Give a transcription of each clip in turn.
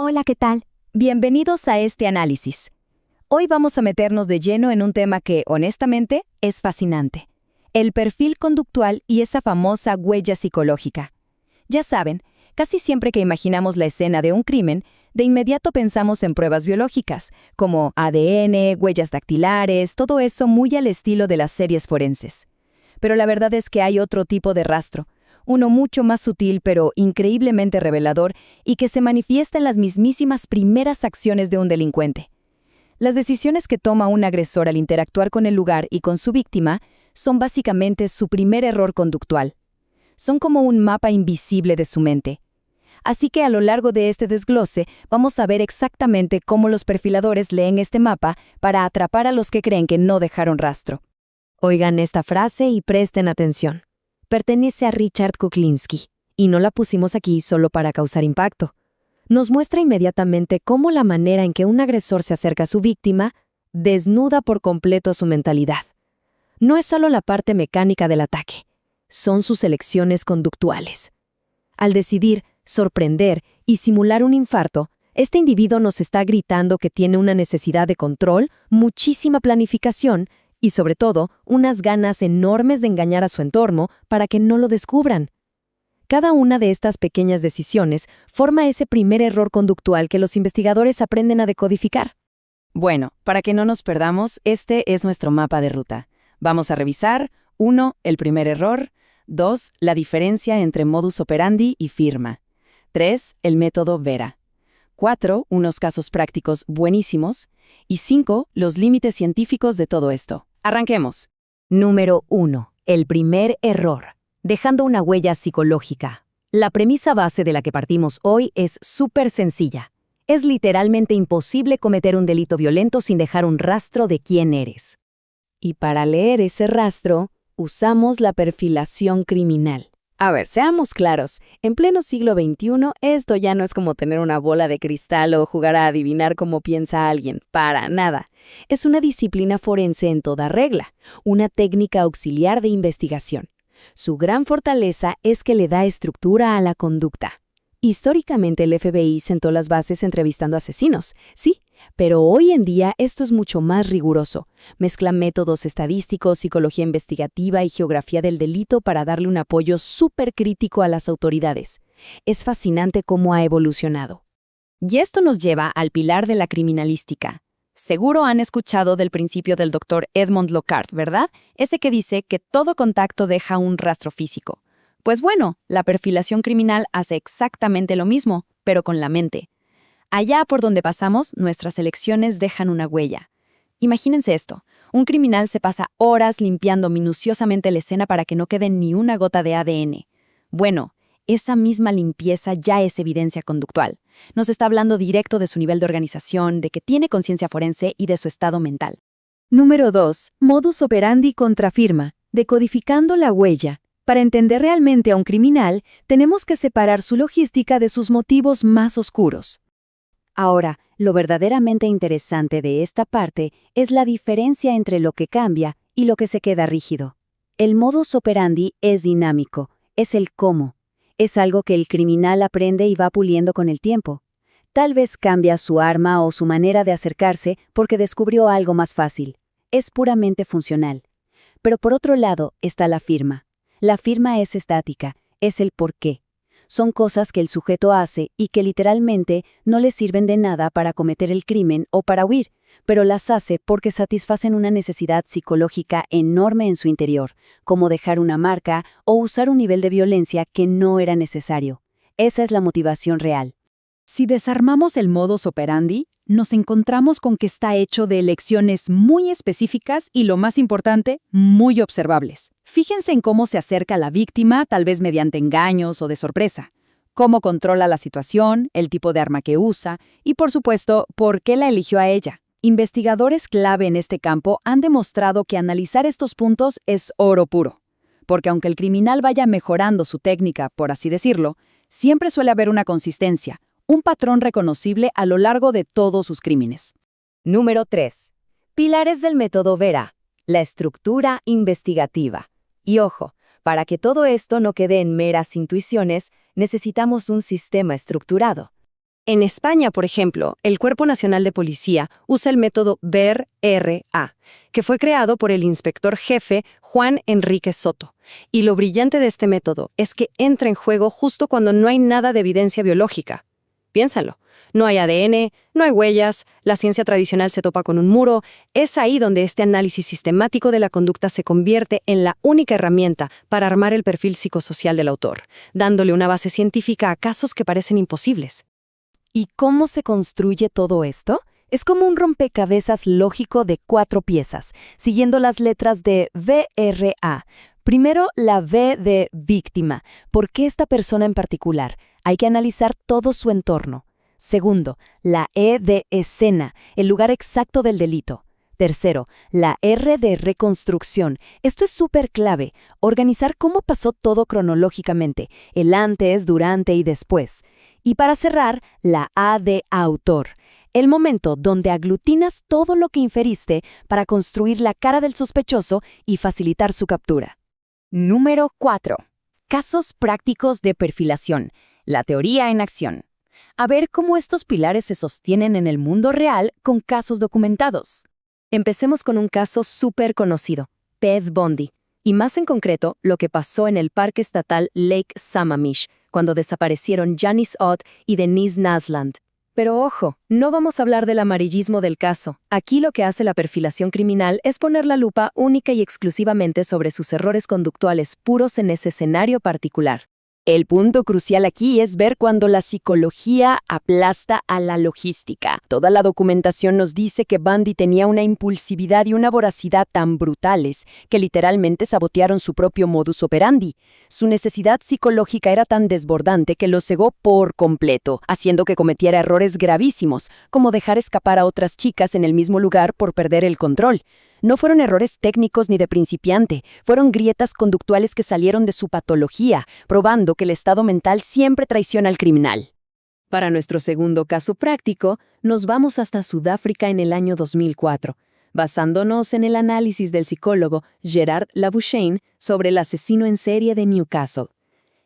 Hola, ¿qué tal? Bienvenidos a este análisis. Hoy vamos a meternos de lleno en un tema que, honestamente, es fascinante. El perfil conductual y esa famosa huella psicológica. Ya saben, casi siempre que imaginamos la escena de un crimen, de inmediato pensamos en pruebas biológicas, como ADN, huellas dactilares, todo eso muy al estilo de las series forenses. Pero la verdad es que hay otro tipo de rastro, uno mucho más sutil pero increíblemente revelador y que se manifiesta en las mismísimas primeras acciones de un delincuente. Las decisiones que toma un agresor al interactuar con el lugar y con su víctima son básicamente su primer error conductual. Son como un mapa invisible de su mente. Así que a lo largo de este desglose vamos a ver exactamente cómo los perfiladores leen este mapa para atrapar a los que creen que no dejaron rastro. Oigan esta frase y presten atención. Pertenece a Richard Kuklinski, y no la pusimos aquí solo para causar impacto. Nos muestra inmediatamente cómo la manera en que un agresor se acerca a su víctima desnuda por completo su mentalidad. No es solo la parte mecánica del ataque, son sus elecciones conductuales. Al decidir, sorprender y simular un infarto, este individuo nos está gritando que tiene una necesidad de control, muchísima planificación y, sobre todo, unas ganas enormes de engañar a su entorno para que no lo descubran. Cada una de estas pequeñas decisiones forma ese primer error conductual que los investigadores aprenden a decodificar. Bueno, para que no nos perdamos, este es nuestro mapa de ruta. Vamos a revisar 1. El primer error, 2. La diferencia entre modus operandi y firma, 3. El método Vera, 4. Unos casos prácticos buenísimos y 5. Los límites científicos de todo esto. Arranquemos. Número 1. El primer error. Dejando una huella psicológica. La premisa base de la que partimos hoy es súper sencilla. Es literalmente imposible cometer un delito violento sin dejar un rastro de quién eres. Y para leer ese rastro, usamos la perfilación criminal. A ver, seamos claros, en pleno siglo XXI, esto ya no es como tener una bola de cristal o jugar a adivinar cómo piensa alguien, para nada. Es una disciplina forense en toda regla, una técnica auxiliar de investigación. Su gran fortaleza es que le da estructura a la conducta. Históricamente el FBI sentó las bases entrevistando asesinos, sí, pero hoy en día esto es mucho más riguroso. Mezcla métodos estadísticos, psicología investigativa y geografía del delito para darle un apoyo súper crítico a las autoridades. Es fascinante cómo ha evolucionado. Y esto nos lleva al pilar de la criminalística. Seguro han escuchado del principio del Dr. Edmond Locard, ¿verdad? Ese que dice que todo contacto deja un rastro físico. Pues bueno, la perfilación criminal hace exactamente lo mismo, pero con la mente. Allá por donde pasamos, nuestras elecciones dejan una huella. Imagínense esto, un criminal se pasa horas limpiando minuciosamente la escena para que no quede ni una gota de ADN. Bueno, esa misma limpieza ya es evidencia conductual. Nos está hablando directo de su nivel de organización, de que tiene conciencia forense y de su estado mental. Número 2. Modus operandi contra firma, decodificando la huella. Para entender realmente a un criminal, tenemos que separar su logística de sus motivos más oscuros. Ahora, lo verdaderamente interesante de esta parte es la diferencia entre lo que cambia y lo que se queda rígido. El modus operandi es dinámico, es el cómo. Es algo que el criminal aprende y va puliendo con el tiempo. Tal vez cambia su arma o su manera de acercarse porque descubrió algo más fácil. Es puramente funcional. Pero por otro lado está la firma. La firma es estática, es el por qué. Son cosas que el sujeto hace y que literalmente no le sirven de nada para cometer el crimen o para huir, pero las hace porque satisfacen una necesidad psicológica enorme en su interior, como dejar una marca o usar un nivel de violencia que no era necesario. Esa es la motivación real. Si desarmamos el modus operandi, nos encontramos con que está hecho de elecciones muy específicas y, lo más importante, muy observables. Fíjense en cómo se acerca a la víctima, tal vez mediante engaños o de sorpresa, cómo controla la situación, el tipo de arma que usa y, por supuesto, por qué la eligió a ella. Investigadores clave en este campo han demostrado que analizar estos puntos es oro puro, porque aunque el criminal vaya mejorando su técnica, por así decirlo, siempre suele haber una consistencia, un patrón reconocible a lo largo de todos sus crímenes. Número 3. Pilares del método Vera. La estructura investigativa. Y ojo, para que todo esto no quede en meras intuiciones, necesitamos un sistema estructurado. En España, por ejemplo, el Cuerpo Nacional de Policía usa el método BER-RA, que fue creado por el inspector jefe Juan Enrique Soto. Y lo brillante de este método es que entra en juego justo cuando no hay nada de evidencia biológica. Piénsalo. No hay ADN, no hay huellas, la ciencia tradicional se topa con un muro. Es ahí donde este análisis sistemático de la conducta se convierte en la única herramienta para armar el perfil psicosocial del autor, dándole una base científica a casos que parecen imposibles. ¿Y cómo se construye todo esto? Es como un rompecabezas lógico de 4 piezas, siguiendo las letras de VRA. Primero, la V de víctima. ¿Por qué esta persona en particular? Hay que analizar todo su entorno. Segundo, la E de escena, el lugar exacto del delito. Tercero, la R de reconstrucción. Esto es súper clave, organizar cómo pasó todo cronológicamente, el antes, durante y después. Y para cerrar, la A de autor, el momento donde aglutinas todo lo que inferiste para construir la cara del sospechoso y facilitar su captura. Número 4. Casos prácticos de perfilación. La teoría en acción. A ver cómo estos pilares se sostienen en el mundo real con casos documentados. Empecemos con un caso súper conocido, Ted Bundy, y más en concreto lo que pasó en el Parque Estatal Lake Sammamish, cuando desaparecieron Janice Ott y Denise Nasland. Pero ojo, no vamos a hablar del amarillismo del caso. Aquí lo que hace la perfilación criminal es poner la lupa única y exclusivamente sobre sus errores conductuales puros en ese escenario particular. El punto crucial aquí es ver cuando la psicología aplasta a la logística. Toda la documentación nos dice que Bundy tenía una impulsividad y una voracidad tan brutales que literalmente sabotearon su propio modus operandi. Su necesidad psicológica era tan desbordante que lo cegó por completo, haciendo que cometiera errores gravísimos, como dejar escapar a otras chicas en el mismo lugar por perder el control. No fueron errores técnicos ni de principiante, fueron grietas conductuales que salieron de su patología, probando que el estado mental siempre traiciona al criminal. Para nuestro segundo caso práctico, nos vamos hasta Sudáfrica en el año 2004, basándonos en el análisis del psicólogo Gerard Labuschagne sobre el asesino en serie de Newcastle.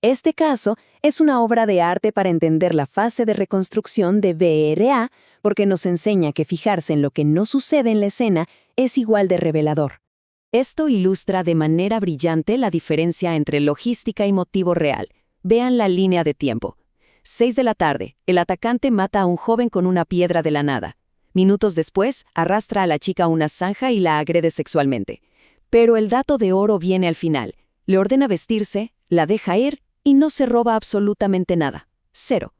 Este caso es una obra de arte para entender la fase de reconstrucción de VRA, porque nos enseña que fijarse en lo que no sucede en la escena es igual de revelador. Esto ilustra de manera brillante la diferencia entre logística y motivo real. Vean la línea de tiempo. 6 de la tarde, el atacante mata a un joven con una piedra de la nada. Minutos después, arrastra a la chica a una zanja y la agrede sexualmente. Pero el dato de oro viene al final. Le ordena vestirse, la deja ir y no se roba absolutamente nada. 0.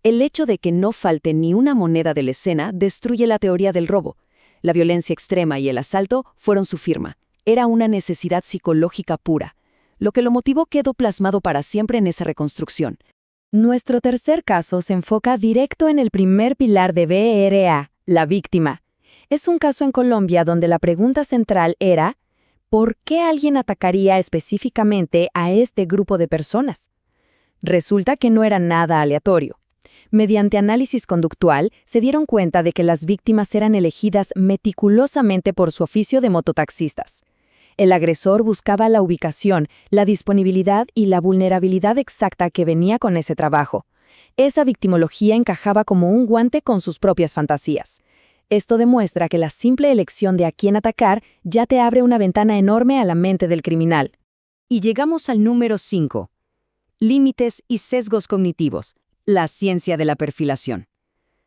El hecho de que no falte ni una moneda de la escena destruye la teoría del robo. La violencia extrema y el asalto fueron su firma. Era una necesidad psicológica pura. Lo que lo motivó quedó plasmado para siempre en esa reconstrucción. Nuestro tercer caso se enfoca directo en el primer pilar de VRA, la víctima. Es un caso en Colombia donde la pregunta central era: ¿por qué alguien atacaría específicamente a este grupo de personas? Resulta que no era nada aleatorio. Mediante análisis conductual, se dieron cuenta de que las víctimas eran elegidas meticulosamente por su oficio de mototaxistas. El agresor buscaba la ubicación, la disponibilidad y la vulnerabilidad exacta que venía con ese trabajo. Esa victimología encajaba como un guante con sus propias fantasías. Esto demuestra que la simple elección de a quién atacar ya te abre una ventana enorme a la mente del criminal. Y llegamos al número 5. Límites y sesgos cognitivos. La ciencia de la perfilación.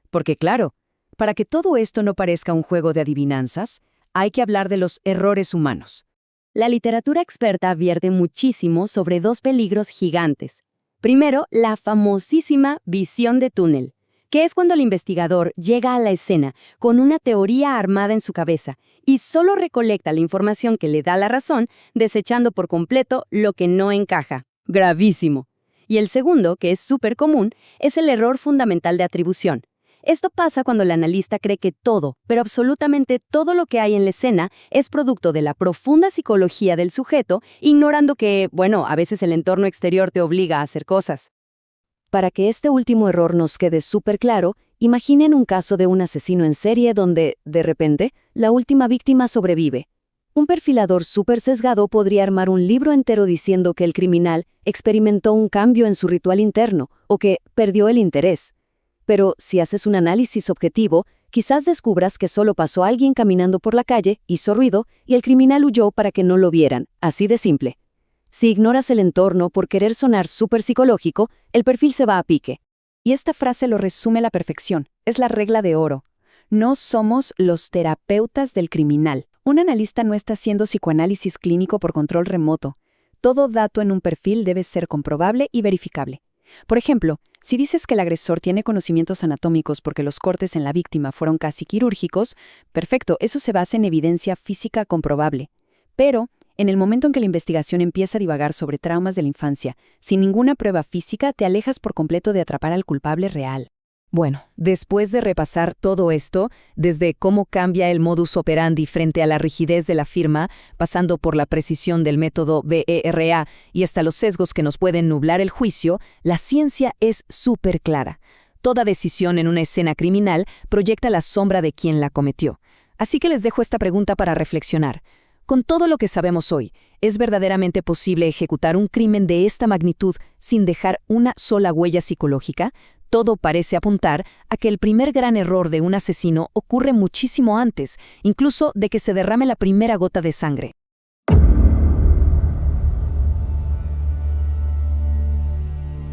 Porque claro, para que todo esto no parezca un juego de adivinanzas, hay que hablar de los errores humanos. La literatura experta advierte muchísimo sobre 2 peligros gigantes. Primero, la famosísima visión de túnel, que es cuando el investigador llega a la escena con una teoría armada en su cabeza y solo recolecta la información que le da la razón, desechando por completo lo que no encaja. Gravísimo. Y el segundo, que es súper común, es el error fundamental de atribución. Esto pasa cuando el analista cree que todo, pero absolutamente todo lo que hay en la escena es producto de la profunda psicología del sujeto, ignorando que, a veces el entorno exterior te obliga a hacer cosas. Para que este último error nos quede súper claro, imaginen un caso de un asesino en serie donde, de repente, la última víctima sobrevive. Un perfilador súper sesgado podría armar un libro entero diciendo que el criminal experimentó un cambio en su ritual interno o que perdió el interés. Pero si haces un análisis objetivo, quizás descubras que solo pasó alguien caminando por la calle, hizo ruido y el criminal huyó para que no lo vieran, así de simple. Si ignoras el entorno por querer sonar súper psicológico, el perfil se va a pique. Y esta frase lo resume a la perfección. Es la regla de oro. No somos los terapeutas del criminal. Un analista no está haciendo psicoanálisis clínico por control remoto. Todo dato en un perfil debe ser comprobable y verificable. Por ejemplo, si dices que el agresor tiene conocimientos anatómicos porque los cortes en la víctima fueron casi quirúrgicos, perfecto, eso se basa en evidencia física comprobable. Pero, en el momento en que la investigación empieza a divagar sobre traumas de la infancia, sin ninguna prueba física, te alejas por completo de atrapar al culpable real. Bueno, después de repasar todo esto, desde cómo cambia el modus operandi frente a la rigidez de la firma, pasando por la precisión del método BERA y hasta los sesgos que nos pueden nublar el juicio, la ciencia es súper clara. Toda decisión en una escena criminal proyecta la sombra de quien la cometió. Así que les dejo esta pregunta para reflexionar. Con todo lo que sabemos hoy, ¿es verdaderamente posible ejecutar un crimen de esta magnitud sin dejar una sola huella psicológica? Todo parece apuntar a que el primer gran error de un asesino ocurre muchísimo antes, incluso de que se derrame la primera gota de sangre.